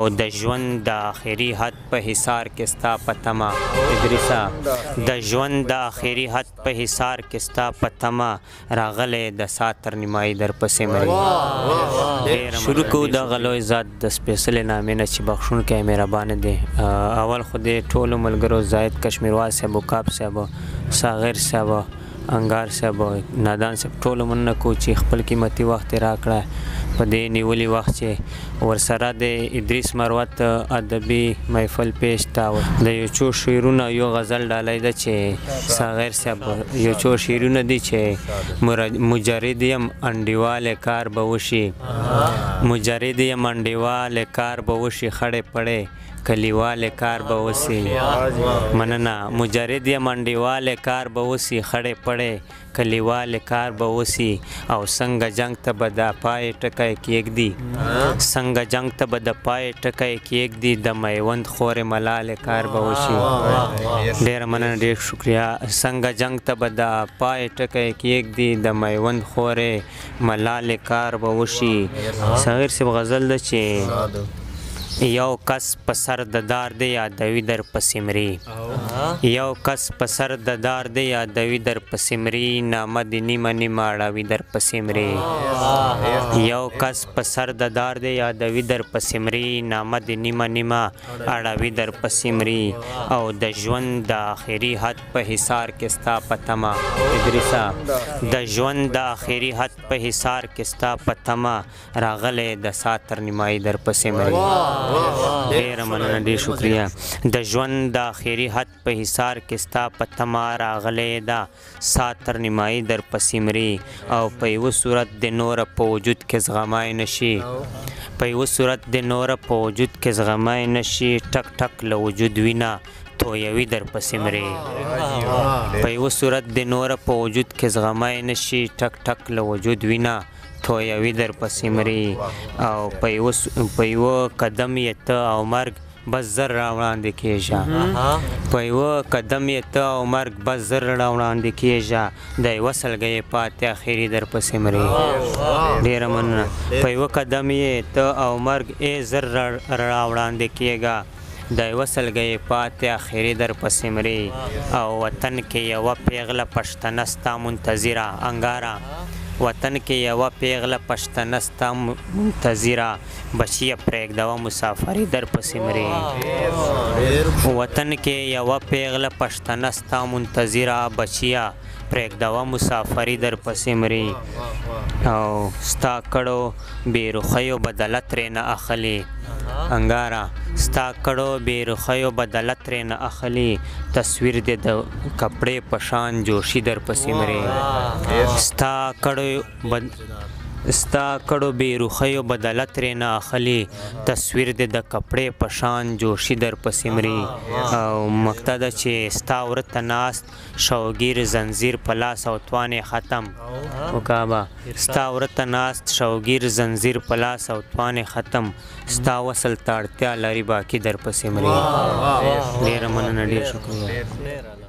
او د ژوند د آخري حد په حصار کې ستا په تمه ادریسا د ژوند د آخري حد په حصار کې ستا په تمه راغلی د سات تر نیمایي در پسې مري. شروع کوو دغه لوی ذات د سپېڅلې نامې نه چې بخښونکی مهربانه دی. اول خو دې ټولو ملګرو زاهد کشمیروال صاحب، وقاف صاحب، ساغر صاحب، انګار صاحب، نادان صاحب ټولو مننه کوو چې خپل قیمتي وخت یې راکړه په دې نیولي وخت چې ورسره د ادریس مروت ادبي محفل پیش تا د یو څو شعرونه یو غزل ډالۍ ده چې ساغر صاحب یو څو شعرونه دي چې مجرد یم انډیواله کار به وشي، مجرد یم انډیواله کار به وشي، خړې پړې کلیواله کار به وسی. مننه. مجرد یم انډیواله کار به وسی، خړې پړې کلیواله کار به وسی. او څنګه جنگ ته به د پای ټکی کېږدي، څنګه جنگ ته به د پای ټکی کېږدي، د میوند خورې ملاله کار به وشي. ډېره مننه، ډېر شکریه. څنګه جنگ ته به د پای ټکی کېږدي، د میوند خورې ملاله کار به وشي. صغیر صاحب غزل ده چې یو کس په سر د دار دی یادوي در پسې مري، یو کس په سر د دار دی یادوي در پسې مري، نامه د نیمه نیمه اړوي در پسې مري. یو کس په سر د دار دی یادوي در پسې مري، نامه د نیمه نیمه اړوي در پسې مري. او د ژوند د آخري حد په حصار کې ستا په تمه ادریسا، د ژوند د آخري حد په حصار کې ستا په تمه راغلی د سات تر نیمایي در پسې مري. ډېره مننه، ډېر شکریه. د ژوند د آخري حد په حصار کې ستا په تمه راغلی ده سات تر نیمایي در پسې مري. او په یوه صورت د نوره په وجود کې زغمای نشي، په یوه صورت د نوره په وجود کې زغمای نشي، ټک ټک له وجود وینه تویوي در پسې مري. په یوه صورت د نوره په وجود کې زغمای نشي، ټک ټک له وجود وینه تویوي در پسې مري. او په یوه قدم یې ته او مرګ بس زر را وړاندې کېږه، په یوه قدم یې ته او مرګ بس زر را وړاندې کېږه، د یوه سلګۍ پاتې اخري در پسې مري. ډېره مننه. په یوه قدم یې ته او مرګ زر را وړاندې کېږه، د یوه سلګۍ پاتې اخري در پسې مري. او وطن کې یوه پیغله پښتنه ستا منتظره انګاره، وطن کې یوه پیغله پښتنه ستا منتظره، بچیه پرېږدوه مسافري در پسې مري. وطن کې یوه پیغله پښتنه ستا منتظره، بچیه پرېږدوه مسافري در پسې مري. او ستا کړو بې رخیو بدله ترېنه اخلي انګاره، ستا کړو بې رخیو بدله ترېنه اخلي، تصویر دې د کپړې په شان جوشي در پسې مري. ستا کړو بې رخیو بدله ترېنه اخلي، تصویر دې د کپړې په شان جوشي در پسې مري. او مقطع ده چې ستا ورته ناست شوګیر زنځیر په لاس او توان یې ختم وکابه، ستا ورته ناست شوګیر زنځیر په لاس او توان یې ختم، ستا وصل ته اړتیا لري باقي در پسې مري. ډېره مننه، ډېر شکریه.